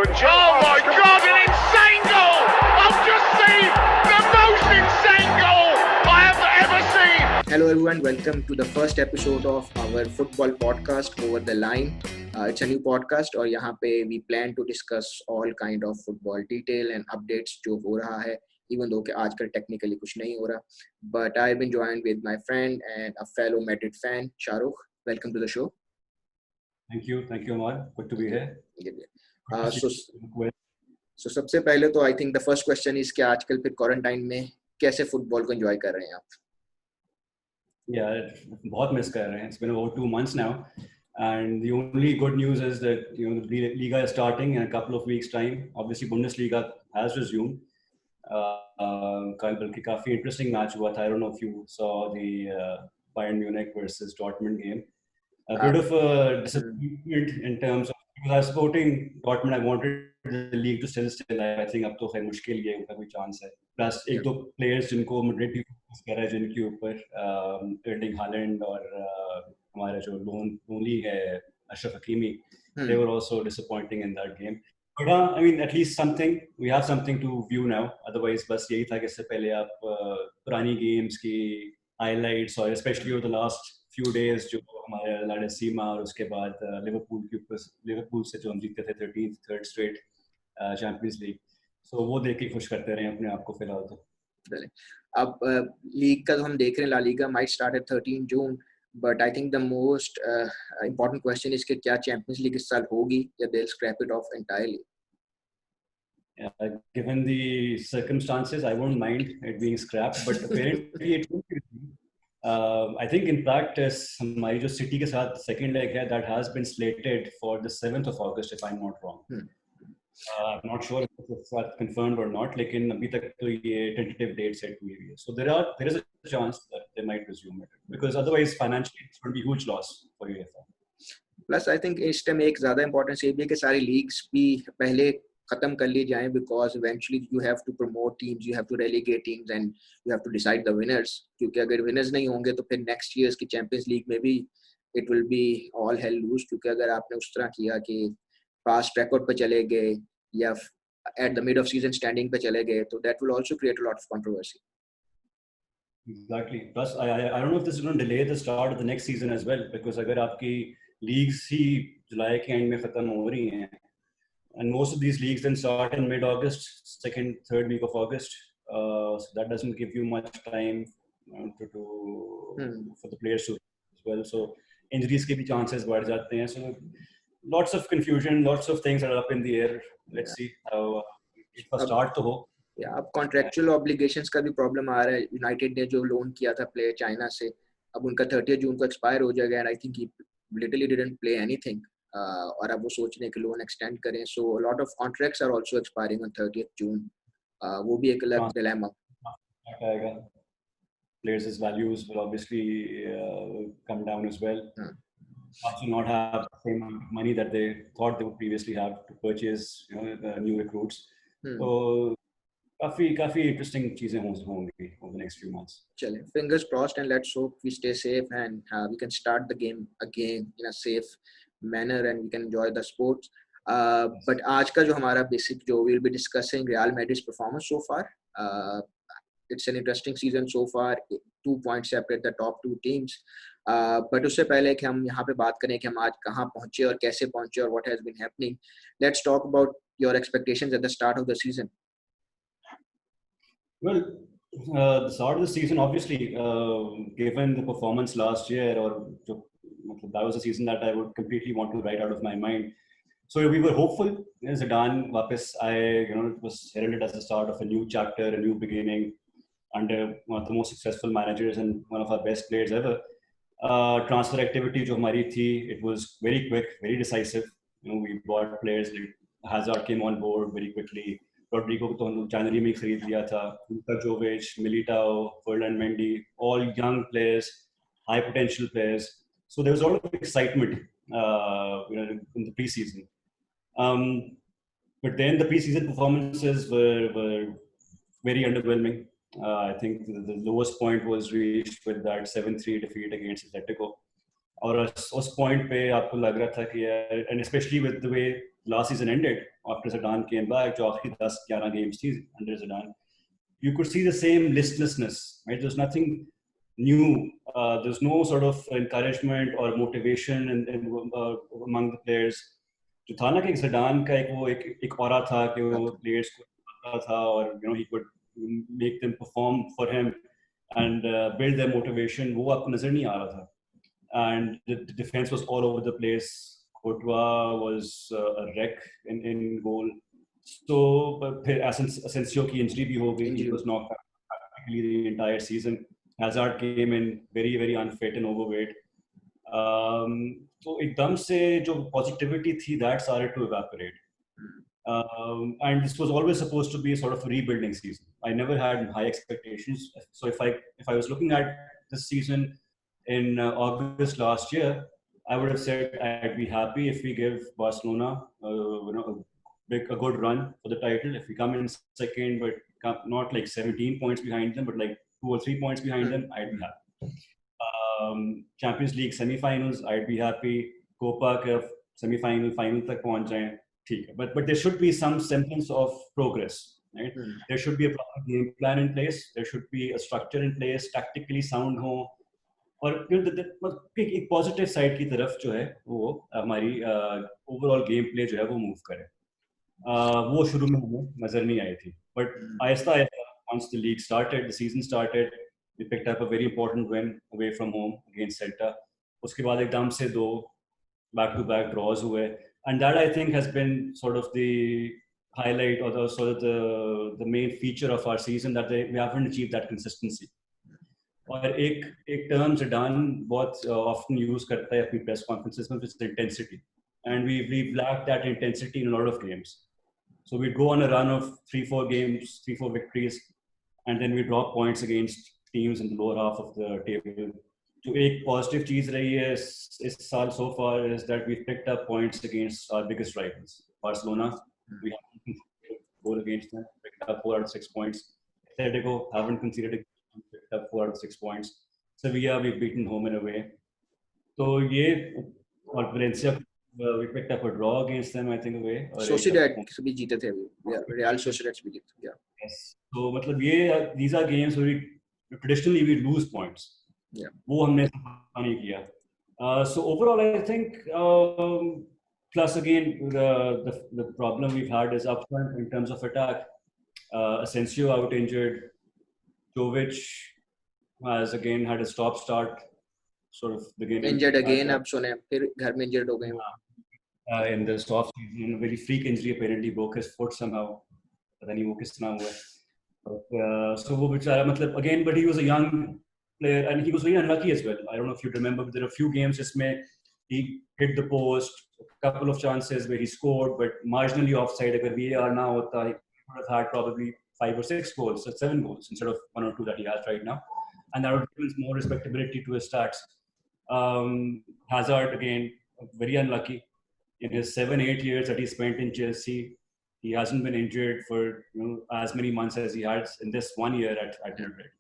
Oh my God, an insane goal! I've just seen the most insane goal I have ever seen! Hello everyone, welcome to the first episode of our football podcast, Over the Line. It's a new podcast और यहाँ पे we plan to discuss all kind of football detail and updates जो हो रहा है, even though कि आजकल technically कुछ नहीं हो रहा. But I've been joined with my friend and a fellow Madrid fan, Shahrukh. Welcome to the show. Thank you, Amar. Good to be here. So सबसे पहले तो I think the first question is कि आजकल फिर quarantine में कैसे football को enjoy कर रहे हैं आप? Yeah, बहुत मिस कर रहे हैं. It's been over 2 months now, and the only good news is that the Liga is starting in a couple of weeks' time. Obviously, Bundesliga has resumed. कल बल्कि काफी interesting match हुआ था. I don't know if you saw the Bayern Munich versus Dortmund game. A bit of a disappointment in terms of, because I was supporting Dortmund. I wanted the league to still stay alive. I think अब तो खैर मुश्किल ही है, उनका कोई chance है. Plus एक दो players जिनको Madrid भी फोकस कर रहा है, जिनके ऊपर Erling Haaland और हमारा जो लोनली है Ashraf Hakimi, they were also disappointing in that game. But I mean, at least we have something to view now. Otherwise बस यही था कि इससे पहले आप पुरानी games की highlights और especially over the last few days जो हमारे La Decima और उसके बाद लिवरपूल से जो हम जीते थे 13th third straight champions league, so वो देख के खुश करते रहे अपने आप को फिलहाल तो. अब लीग का तो हम देख रहे हैं, La Liga might start at 13 June, but I think the most important question is कि क्या चैंपियंस लीग इस साल होगी या they will scrap it off entirely? Given the circumstances, I won't mind it being scrapped, but apparently it will be. I think in practice, हमारी जो city के साथ second leg है, that has been slated for the 7th of August, if I'm not wrong. I'm not sure if it's confirmed or not, लेकिन अभी तक तो ये tentative date set हुई है. So there is a chance that they might resume it, because otherwise financially it's going to be a huge loss for UEFA. Plus I think इस time एक ज़्यादा इम्पोर्टेंस ये भी है कि सारी लीग्स भी पहले खत्म कर ली जाएं, because eventually you have to promote teams, you have to relegate teams and you have to decide the winners. क्योंकि अगर winners नहीं होंगे तो फिर next years की Champions League में भी it will be all hell loose. क्योंकि अगर आपने उस तरह किया कि past record पे चले गए या at the mid of season standing पे चले गए, तो that will also create a lot of controversy. Exactly. Plus I don't know if this is going to delay the start of the next season as well, because अगर आपकी leagues ही जुलाई के end में खत्म हो रही हैं, and most of these leagues then start in mid-August, second, third week of August. So that doesn't give you much time for the players to as well. So injuries के भी chances बढ़ जाते हैं. So lots of confusion, lots of things are up in the air. Let's see how it first start तो हो. अब contractual obligations का भी problem आ रहा है. United ने जो loan किया था player चाइना से, अब उनका 30 जून को expire हो जाएगा, and I think he literally didn't play anything. और अब वो सोच रहे हैं कि लोन एक्सटेंड करें, सो a lot of contracts are also expiring on 30th June. वो भी एक अलग dilemma. Players' values will obviously come down as well. Also not have the same money that they thought they would previously have to purchase the new recruits. So काफी interesting चीजें होंगी over the next few months. चलें, fingers crossed and let's hope we stay safe and we can start the game again in a safe manner and we can enjoy the sports. But आज का जो हमारा basic जो we'll be discussing Real Madrid's performance so far. It's an interesting season so far. 2 points separate the top 2 teams. But उससे पहले कि हम यहाँ पे बात करें कि हम आज कहाँ पहुँचे और कैसे पहुँचे और what has been happening, let's talk about your expectations at the start of the season. Well, the start of the season, obviously, given the performance last year, or that was a season that I would completely want to write out of my mind. So we were hopeful. Zidane वापस आए, it was heralded as the start of a new chapter, a new beginning under one of the most successful managers and one of our best players ever. Transfer activity जो हमारी थी, it was very quick, very decisive. We bought players like Hazard came on board very quickly. Rodrigo को तो हम जनवरी में खरीद लिया था. Luka Jovic, Militao, Ferland Mendy, all young players, high potential players. So there was a lot of excitement in the preseason. But then the preseason performances were very underwhelming. I think the lowest point was reached with that 7-3 defeat against Atletico. और उस point पे आपको लग रहा था कि and especially with the way last season ended after Zidane came back, जो आखिरी 10-11 games थी under Zidane, you could see the same listlessness, right? There's nothing new. There's no sort of encouragement or motivation among the players. जो था ना कि Zidane का एक aura था कि वो players को आता था और he could make them perform for him and build their motivation. वो आपको नजर नहीं आ रहा था. And the defense was all over the place. Courtois was a wreck in goal. So फिर Asensio की injury भी हो गई. He was knocked out practically the entire season. Hazard came in very, very unfit and overweight. So एकदम से जो positivity थी, that started to evaporate. And this was always supposed to be a sort of rebuilding season. I never had high expectations. So if I was looking at this season in August last year, I would have said I'd be happy if we give Barcelona a good run for the title. If we come in second, but not like 17 points behind them, but like 2 or 3 points behind them, I'd be happy. Champions League semi-finals, I'd be happy. Copa Cup semi-final, final तक पहुंच जाएं, ठीक है. But there should be some semblance of progress, right? There should be a proper game plan in place. There should be a structure in place. Tactically sound हो. और एक positive side की तरफ जो है वो हमारी ओवरऑल गेम प्ले जो है वो मूव करे. वो शुरू में हमें नजर नहीं आई थी, but Aahista Aahista once the league started, the season started, we picked up a very important win away from home against Celta. उसके बाद एकदम से 2 back-to-back draws हुए, and that I think has been sort of the highlight or the main feature of our season, that we haven't achieved that consistency. और एक term Zidane बहुत often use करता है अपनी press conferences में, which is intensity, and we've lacked that intensity in a lot of games. So we'd go on a run of 3-4 games, 3-4 victories, and then we drop points against teams in the lower half of the table. So एक positive चीज रही है इस साल so far is that we've picked up points against our biggest rivals, Barcelona. We haven't conceded a goal against them, picked up 4 out of 6 points. Atletico haven't conceded a goal, picked up 4 out of 6 points. Sevilla we've beaten home and away. So ये और Valencia we picked up a draw against them, I think, away. Sociedad भी जीते थे अभी. Yeah, Real Sociedad भी जीते. Yeah. Yes. So मतलब ये these are games where traditionally we lose points. Yeah. वो हमने नहीं किया. So overall, I think plus again the problem we've had is up front in terms of attack. Asensio out injured. Jovic has again had a stop-start sort of beginning. Injured again. अब सुने फिर घर में injured हो गए. In the soft season, a very freak injury, apparently broke his foot somehow. पता नहीं वो किस तरह हुआ. So वो बेचारा मतलब again, but he was a young player and he was very unlucky as well. I don't know if you remember, but there are a few games जिसमें he hit the post, a couple of chances where he scored, but marginally offside. अगर VAR ना होता, he would have had probably 5 or 6 goals, 7 goals instead of 1 or 2 that he has right now, and that would give more respectability to his stats. Hazard again very unlucky. In his 7-8 years that he spent in Chelsea, he hasn't been injured for as many months as he had in this 1 year at Madrid.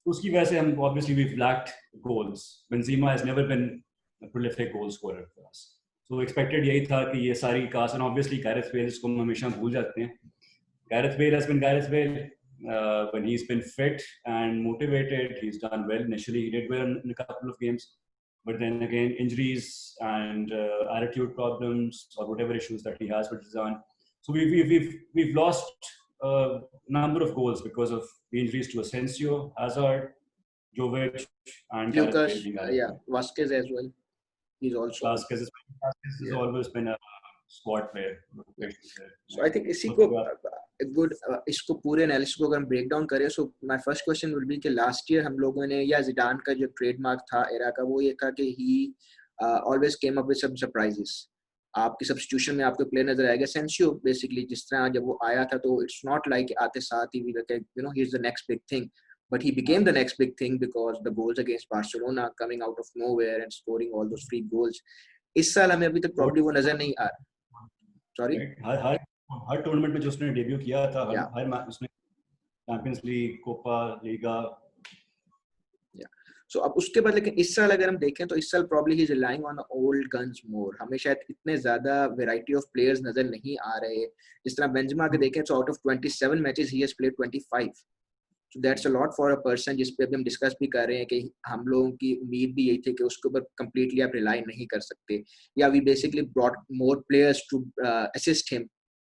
उसकी वजह से हम obviously we've lacked goals. Benzema has never been a prolific goal scorer for us. So expected यही था कि ये सारी cast, and obviously Gareth Bale इसको हम हमेशा भूल जाते हैं. Gareth Bale has been Gareth Bale. When he's been fit and motivated, he's done well. Initially, he did well in a couple of games, but then again, injuries and attitude problems or whatever issues that he has with Zidane. So we've lost a number of goals because of the injuries to Asensio, Hazard, Jovic, and Lucas. Yeah, Vasquez as well. He's also. Vasquez has always been a squad player. So I think इसी को good इसको पूरे analysis को अगर हम break down करें, so my first question would be कि last year हम लोगों ने या जिडान का जो ट्रेडमार्क था एरा का वो ये था कि he always came up with some surprises. आपकी सब्स्टिट्यूशन में आपको प्लेयर नजर आएगा. सेंसियो बेसिकली जिस तरह जब वो आया था तो इट्स नॉट लाइक आते साथ ही he is the next big thing, but he became the next big thing because the goals against Barcelona coming out of nowhere and scoring all those free goals. इस साल हमें अभी तक probably वो नजर नहीं आ रहा. Sorry. हर टूर्नामेंट में जो उसने डेब्यू किया था, हर मैच उसने Champions League, Copa, Liga. So अब उसके बाद लेकिन इस साल अगर हम देखें तो इस साल probably he is relying on the old guns more. हमें शायद इतने ज़्यादा variety of players नज़र नहीं आ रहे. जिस तरह बेंजेमा के देखें तो out of 27 matches he has played 25. So that's a lot for a person जिस पे अभी हम डिस्कस भी कर रहे हैं कि हम लोगों की उम्मीद भी यही थी कि उसके ऊपर completely आप rely नहीं कर सकते. या we basically brought more players to assist him.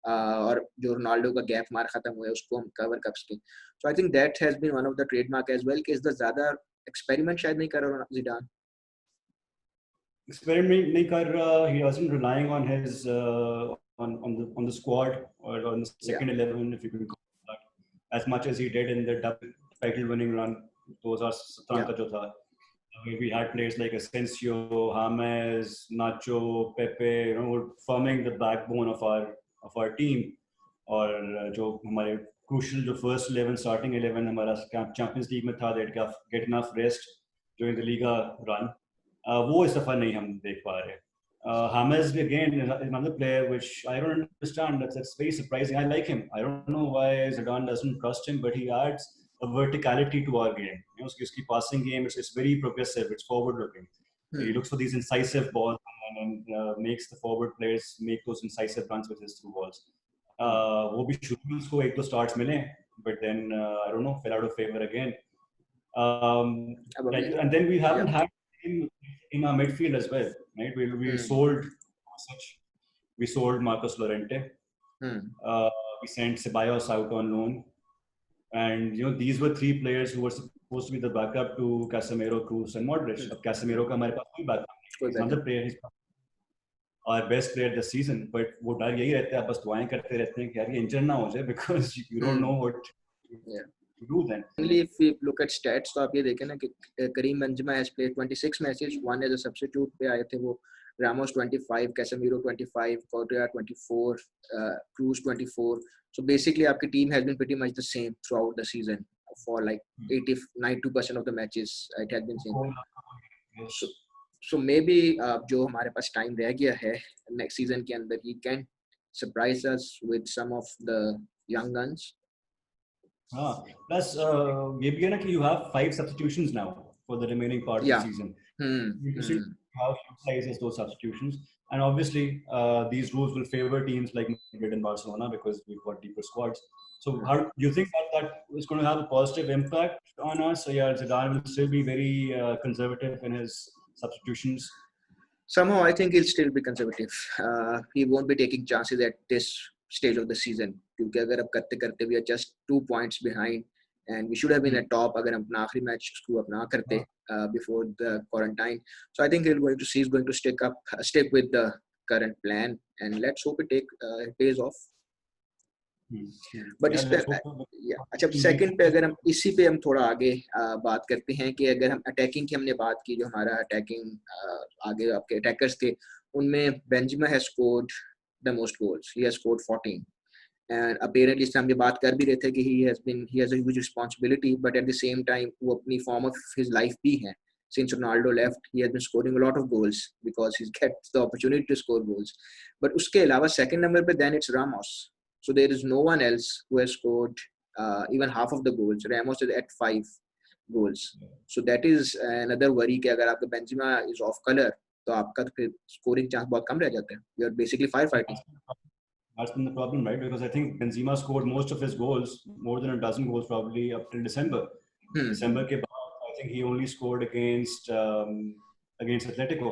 और जो रोनाल्डो का गैप हमारा खत्म हुआ है उसको हम कवर कर सकें. So I think that has been one of the trademark as well कि इस ज़्यादा experiment शायद नहीं कर रहा Zidane. Experiment नहीं कर रहा. He wasn't relying on his on the squad or on the second 11, if you can call it that, as much as he did in the double title-winning run 2017 का जो था. We had players like Asensio, James, Nacho, Pepe, forming the backbone of our team. और जो हमारे crucial जो first 11 starting 11 हमारा Champions League में था, that get enough rest during the Liga run. वो इस दफा नहीं हम देख पा रहे. James again is another player which I don't understand. That's very surprising. I like him. I don't know why Zidane doesn't trust him, but he adds a verticality to our game. His passing game it's very progressive. It's forward-looking. He looks for these incisive balls and makes the forward players make those incisive runs with his through balls. वो भी शुरू में उसको एक दो starts मिले, but then I don't know, fell out of favor again. And then we haven't had him in our midfield as well, right? We sold Marcos Llorente. We sent Ceballos out on loan, and these were three players who were supposed to be the backup to Casemiro, Kroos, and Modric. Ab Casemiro का हमारे पास कोई backup नहीं. He's another player. He's our best player this season, but वो डर यही रहता है, बस दुआएं करते रहते हैं कि यार ये इंजर ना हो जाए, because you don't know what to do then. Only if we look at stats, तो आप ये देखें ना कि Karim Benzema has played 26 matches, one as a substitute पे आए थे वो. Ramos 25, Casemiro 25, Correa 24, Kroos 24. So basically, आपकी team has been pretty much the same throughout the season for like 92% of the matches. It has been same. So maybe जो हमारे पास time रह गया है next season के अंदर, he can surprise us with some of the young guns. Plus, ये भी है ना कि you have 5 substitutions now for the remaining part of the season. You see how he utilizes those substitutions, and obviously these rules will favor teams like Madrid and Barcelona because we've got deeper squads. So how do you think that is going to have a positive impact on us? So yeah, Zidane will still be very conservative in his substitutions. Somehow I think he'll still be conservative. He won't be taking chances at this stage of the season, क्योंकि अगर अब करते करते we are just 2 points behind and we should have been at top अगर हम अपना आखिरी match screw up ना करते before the quarantine. So I think he's going to stick with the current plan, and let's hope it pays off. But अच्छा, second पे अगर हम इसी पे हम थोड़ा आगे बात करते हैं कि अगर हम अटैकिंग की हमने बात की, जो हमारा अटैकिंग आगे आपके अटैकर्स थे उनमें Benzema has scored the most goals. He has scored 14 and apparently हम ये बात कर भी रहे थे कि he has a huge responsibility, but at the same time वो अपनी form of his life भी है. Since Ronaldo left, he has been scoring a lot of goals because he's get the opportunity to score goals. But उसके अलावा second number पे then it's Ramos. So there is no one else who has scored even half of the goals. Ramos is at 5 goals. So that is another worry कि अगर आपका Benzema is off color तो आपका फिर scoring chance बहुत कम रह जाता है. You are basically firefighting. That's been the problem, right? Because I think Benzema scored most of his goals, more than a dozen goals probably up till December. December के बाद, I think he only scored against Atletico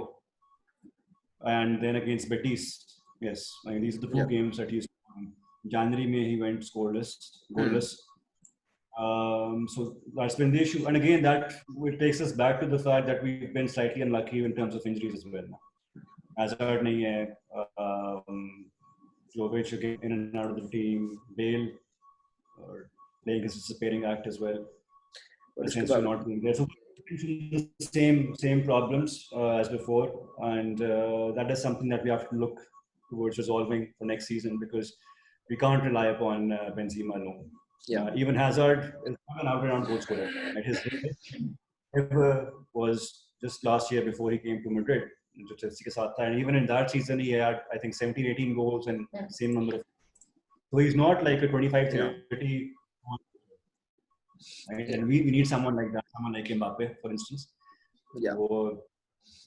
and then against Betis. Yes, I mean, these are the 2 games that he's. January May he went goalless. So that's been the issue, and again that it takes us back to the fact that we've been slightly unlucky in terms of injuries as well. Hazard nahi hai, Jovic again in and out of the team, Bale playing his disappearing act as well. Essentially not being there. So same problems as before, and that is something that we have to look towards resolving for next season, because we can't rely upon Benzema alone. Even Hazard is not an out-and-out goal scorer. His ever was just last year before he came to Madrid. And even in that season, he had, I think, 17, 18 goals and same number of. So he's not like a 25, 30. And we need someone like that, someone like Mbappe, for instance. Yeah. वो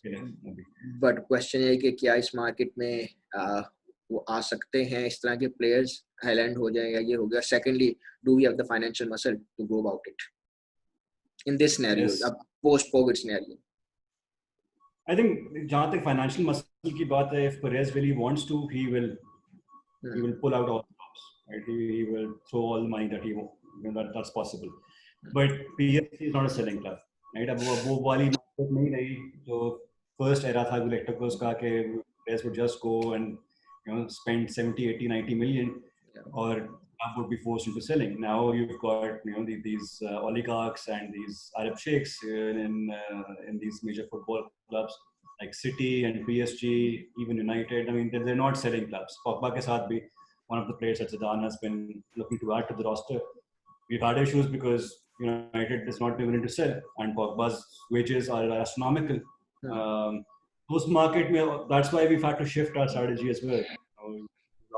अभी but question है कि क्या इस market में वो आ सकते हैं इस तरह के प्लेयर्स, हाईलैंड हो जाए या ये हो गया. Secondly, do we have the financial muscle to go about it in this scenario, yes. अब post COVID scenario? I think जहाँ तक financial muscle की बात है, if Perez really wants to, he will pull out all the stops. Right? He will throw all the money that he wants. That's possible. But PSG is not a selling club. Right? अब वो वाली market नहीं रही जो first era था Galacticos का कि Perez would just go and spend 70, 80, 90 million or club would be forced into selling. Now you've got these oligarchs and these Arab sheikhs in these major football clubs like City and PSG, even United. I mean, they're not selling clubs. Pogba ke saath bhi, one of the players that Zidane has been looking to add to the roster. We've had issues because United is not willing to sell, and Pogba's wages are astronomical. Those market, that's why we've had to shift our strategy as well.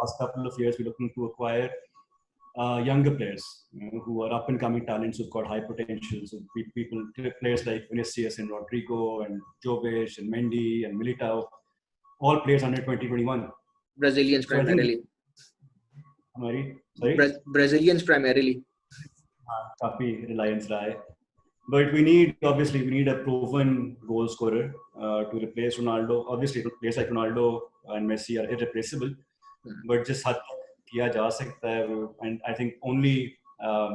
Last couple of years, we're looking to acquire younger players who are up and coming talents who've got high potential. So players like Vinicius and Rodrigo and Jovic and Mendy and Militao, all players under 2021. Brazilians So primarily. Sorry? Brazilians primarily. Kafi reliance रहा है. But we need a proven goal scorer to replace Ronaldo. Obviously, players like Ronaldo and Messi are irreplaceable. But just हद किया जा सकता है, and I think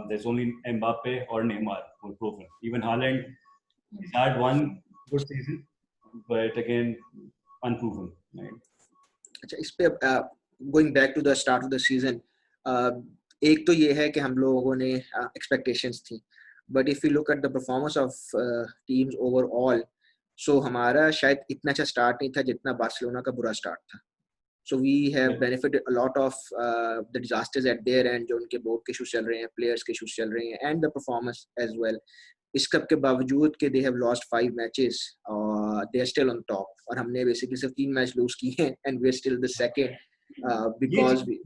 there's only Mbappe or Neymar who are proven. Even Haaland, he's had one good season, but again unproven. Right? अच्छा, इस पे going back to the start of the season, एक तो ये है कि हम लोगों ने expectations थी, but if you look at the performance of teams overall, so हमारा शायद इतना अच्छा start नहीं था जितना बार्सिलोना का बुरा start था. So we have benefited a lot of the disasters at their end, जो उनके board के issues चल रहे हैं, players के issues चल रहे हैं, and the performance as well. इस कप के बावजूद कि they have lost 5 matches, they are still on top. और हमने basically सिर्फ 3 match lose किए हैं, and we are still the second because we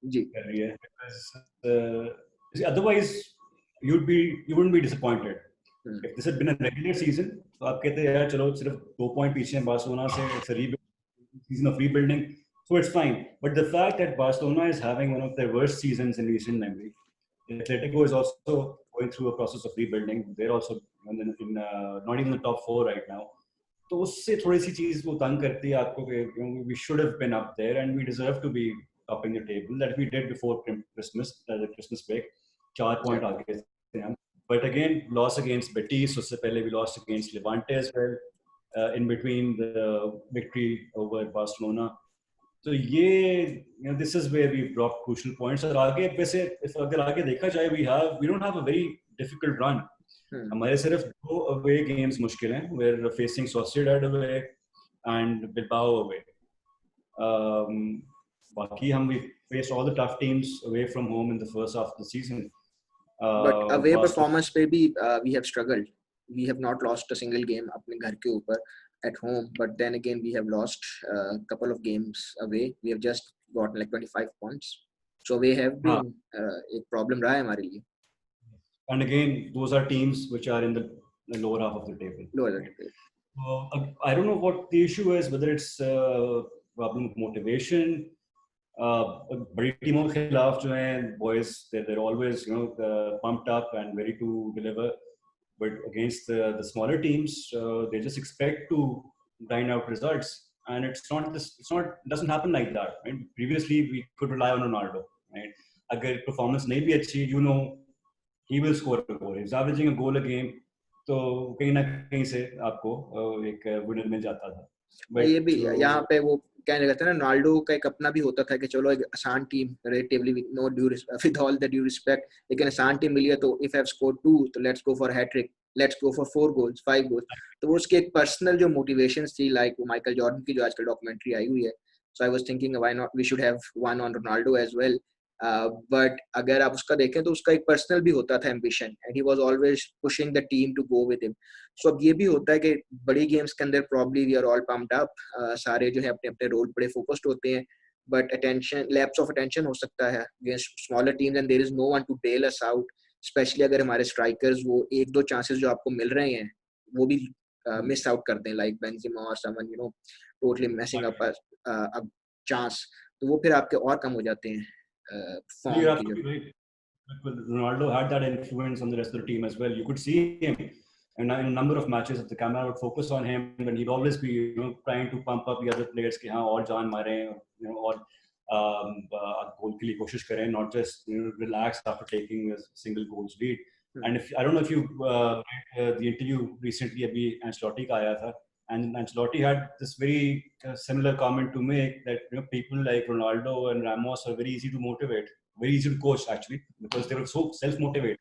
ji. Otherwise, you wouldn't be disappointed. If this had been a regular season, तो आप कहते हैं यार चलो सिर्फ 2 point पीछे हैं बार्सिलोना से, it's a season of rebuilding. So it's fine. But the fact that Barcelona is having one of their worst seasons in recent memory, Atletico is also going through a process of rebuilding. They're also in not even the top 4 right now. तो उससे थोड़ी सी चीज वो तंग करती है आपको कि we should have been up there and we deserve to be topping the table that we did before Christmas, the Christmas break. 4 point आगे थे हम. But again, loss against Betis. उससे पहले we lost against Levante as well. In between the victory over Barcelona. तो ये this is where we've dropped crucial points. और आगे वैसे अगर आगे देखा जाए we don't have a very difficult run. हमारे सिर्फ 2 away games मुश्किल हैं. We're facing Sociedad away and Bilbao away. बाकी we faced all the tough teams away from home in the first half of the season. But away performance पे भी we have struggled. We have not lost a single game अपने घर के ऊपर at home, but then again we have lost a couple of games away. We have just gotten like 25 points. So we have been a problem रहा है हमारे लिए. And again, those are teams which are in the lower half of the table. Lower half of the table. I don't know what the issue is, whether it's a problem of motivation. बड़ी टीमों के खिलाफ जो हैं boys, they're always pumped up and ready to deliver. But against the smaller teams, they just expect to grind out results, and it doesn't happen like that. Right? Previously, we could rely on Ronaldo. Right? अगर performance नहीं भी अच्छी, he will score a goal. He's averaging a goal a game, तो कहीं ना कहीं से आपको एक winner मिल जाता था. ये भी यहाँ पे वो कहने लगता है ना, रोनाल्डो का एक अपना भी होता था कि चलो एक आसान team relatively with all the due respect, लेकिन आसान टीम मिली है तो if I have scored 2 तो let's go for a hat trick, let's go for 4 goals, 5 goals. तो वो उसकी एक पर्सनल जो motivations थी, like माइकल जॉर्डन की जो आजकल डॉक्यूमेंट्री आई हुई है. So I was thinking why not we should have one on Ronaldo as well. But अगर आप उसका देखें तो उसका एक पर्सनल भी होता था ambition, and he was always pushing the team to go with him. So अब ये भी होता है कि बड़ी गेम्स के अंदर probably we are all pumped up, सारे जो है अपने अपने रोल बड़े फोकस्ड होते हैं, but lapse of attention हो सकता है against smaller teams, and there is no one to bail us out, especially अगर हमारे strikers वो 1-2 chances जो आपको मिल रहे हैं वो भी मिस आउट करते हैं, लाइक बेंजेमा और someone totally मैसिंग up a chance, तो वो फिर आपके और कम हो जाते हैं फॉर्म की जो। Ronaldo had that influence on the rest of the team as well. You could see him in a number of matches that the camera would focus on him, and he'd always be, trying to pump up the other players कि हाँ और जान मारें, और goal के लिए कोशिश करें, not just relax after taking a single goals lead. And if I don't know if you read the interview recently अभी Ancelotti का आया था, and Ancelotti had this very similar comment to make that people like Ronaldo and Ramos are very easy to motivate, very easy to coach actually, because they were so self-motivated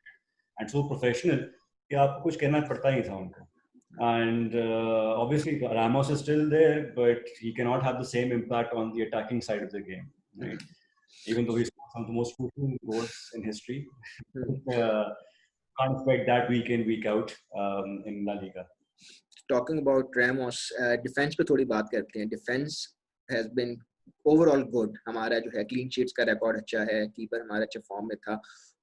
and so professional कि आपको कुछ कहना पड़ता ही था उनको. And obviously Ramos is still there, but he cannot have the same impact on the attacking side of the game, right? Even though he's some of the most crucial goals in history. Can't expect that week in week out in La Liga. Talking about Ramos, defence पे थोड़ी बात करते हैं. Defence has been overall good. हमारा जो है clean sheets का record अच्छा है, कीपर हमारा अच्छा फॉर्म में था.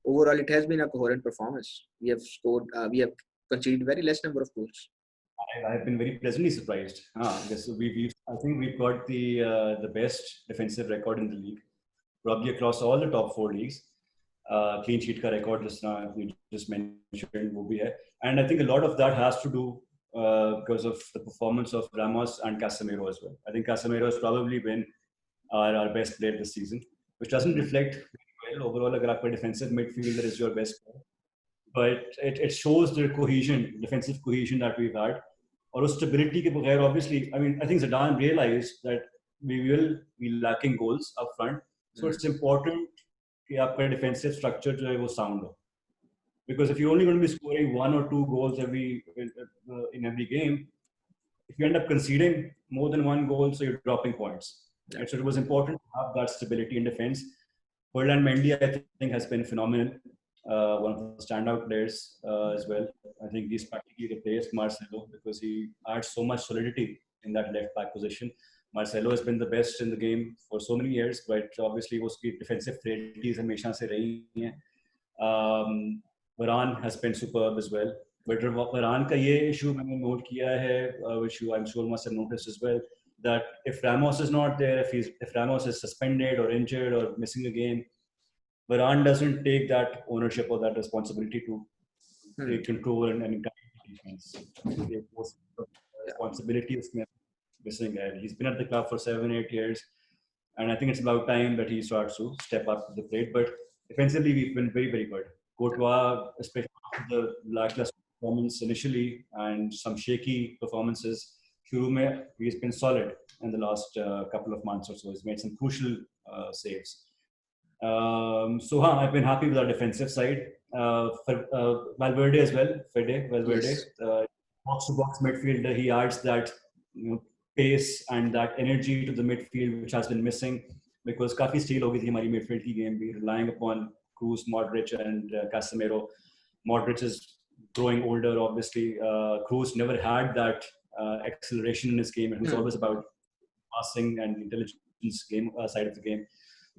Overall, it has been a coherent performance. We have conceded very less number of goals. I have been very pleasantly surprised. I think we've got the best defensive record in the league, probably across all the top 4 leagues. Clean sheet का record we just mentioned वो भी है, and I think a lot of that has to do because of the performance of Ramos and Casemiro as well. I think Casemiro has probably been our best player this season, which doesn't reflect well overall. अगर आपका defensive midfielder is your best player, but it shows the defensive cohesion that we've had. और उस stability के बगैर, obviously, I think Zidane realized that we will be lacking goals up front, so it's important कि आपका defensive structure जो है वो sound हो. Because if you're only going to be scoring 1 or 2 goals in every game, if you end up conceding more than 1 goal, so you're dropping points. Right? So it was important to have that stability in defense. Ferland Mendy, I think, has been phenomenal. One of the standout players as well. I think he's practically replaced Marcelo because he adds so much solidity in that left back position. Marcelo has been the best in the game for so many years, but obviously उसकी defensive frailties हमेशा से रही हैं. Varane has been superb as well. But Varane का ये issue मैंने note किया है, which you I'm sure must have noticed as well, that if Ramos is not there, if Ramos is suspended or injured or missing a game, Varane doesn't take that ownership or that responsibility to take control and guide defense. Responsibility is missing. He's been at the club for 7-8 years, and I think it's about time that he starts to step up to the plate. But defensively, we've been very, very good. Courtois, especially after the lackluster performance initially and some shaky performances, he's been solid in the last couple of months or so. He's made some crucial saves. So I've been happy with our defensive side. Valverde as well, Valverde, Yes. Box-to-box midfielder. He adds that pace and that energy to the midfield, which has been missing because काफी stale हो गई थी हमारी midfield की game भी, relying upon Kroos, Modric, and Casemiro. Modric is growing older, obviously. Kroos never had that acceleration in his game. It was always about passing and intelligence game side of the game.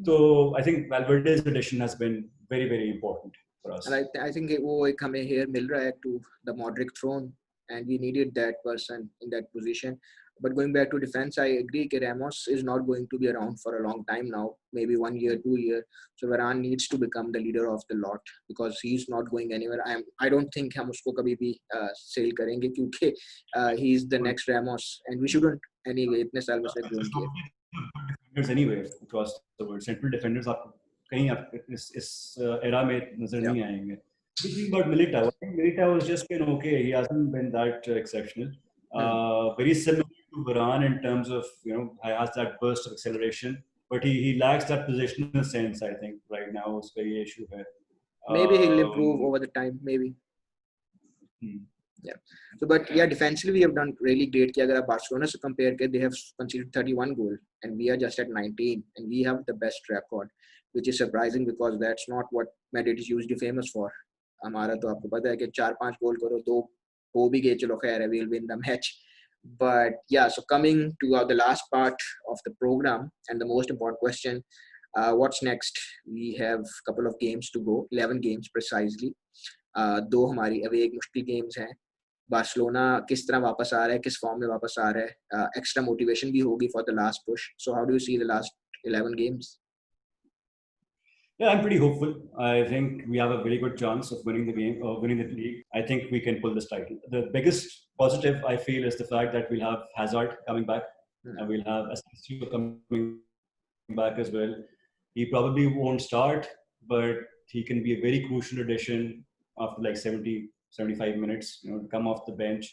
So I think Valverde's addition has been very, very important for us. And I think वो एक हमें here मिल रहा है to the Modric throne, and we needed that person in that position. But going back to defense, I agree that Ramos is not going to be around for a long time now, maybe 1 year, 2 years. So Varane needs to become the leader of the lot because he's not going anywhere. I don't think हम उसको कभी भी sell करेंगे क्योंकि he's the next Ramos, and we shouldn't anyway. इतने साल में से grown किए. Defenders anyway across the world. Central defenders आपको कहीं इस era में नजर नहीं आएंगे. Speaking about Militao, I think Militao has just been okay. He hasn't been that exceptional. Very similar to Varane in terms of has that burst of acceleration, but he lacks that positional sense. I think right now is very issue here. Maybe he'll improve over the time. Maybe. Yeah. So, but yeah, defensively we have done really great. कि अगर आप Barcelona से compare के, they have conceded 31 goals, and we are just at 19, and we have the best record, which is surprising because that's not what Madrid is usually famous for. हमारा तो आपको पता है कि 4-5 गोल करो तो हो भी गए, चलो खैर है, we'll win the match. But yeah, so coming to the last part of the program and the most important question, what's next? We have a couple of games to go, 11 games precisely. 2 हमारी away मुश्किल games हैं, Barcelona किस तरह वापस आ रहा है, किस form में वापस आ रहा है, एक्स्ट्रा मोटिवेशन भी होगी for the last push. So how do you see the last 11 games? Yeah, I'm pretty hopeful. I think we have a very good chance of winning the game, or winning the league. I think we can pull this title. The biggest positive I feel is the fact that we'll have Hazard coming back, and we'll have Asensio coming back as well. He probably won't start, but he can be a very crucial addition after like 70, 75 minutes. Come off the bench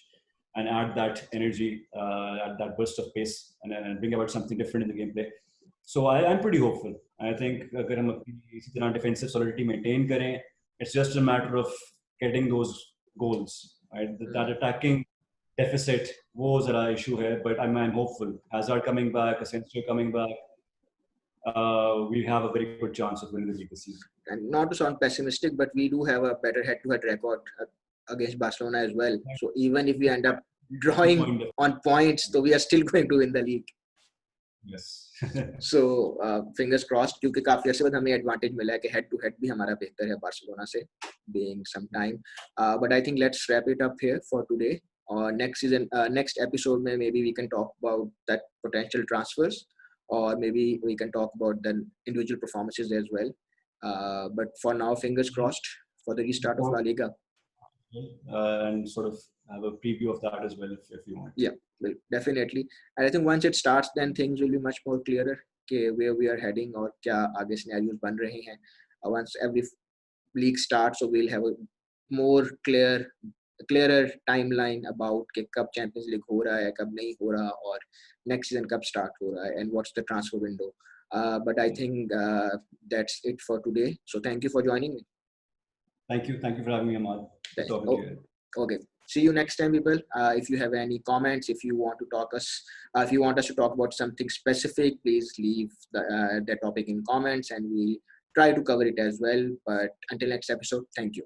and add that energy, add that burst of pace, and bring about something different in the gameplay. So I'm pretty hopeful. I think अगर हम अपनी इसी तरह defensive solidity maintain करें, it's just a matter of getting those goals. Right? That attacking deficit वो ज़रा issue है, but I'm hopeful. Hazard coming back, Asensio coming back, we have a very good chance of winning the league this season. And not to sound pessimistic, but we do have a better head-to-head record against Barcelona as well. So even if we end up drawing on points, so we are still going to win the league. Yes. So fingers crossed, क्योंकि काफी अर्से बाद हमें advantage मिला है कि head to head भी हमारा बेहतर है बार्सिलोना से, being some time. But I think let's wrap it up here for today. Next episode में maybe we can talk about that potential transfers, or maybe we can talk about the individual performances as well. But for now, fingers crossed for the restart of La Liga. And sort of have a preview of that as well if you want. Yeah, well, definitely. And I think once it starts, then things will be much more clearer where we are heading और क्या आगे scenarios बन रहे हैं. Once every league starts, so we'll have a more clearer timeline about कि कब Champions League हो रहा है, कब नहीं हो रहा, और next season कब start हो रहा है, and what's the transfer window. But I think that's it for today. So thank you for joining me. Thank you for having me, Ahmad. Okay. See you next time, people. If you have any comments, if you want us to talk about something specific, please leave that topic in comments, and we'll try to cover it as well. But until next episode, thank you.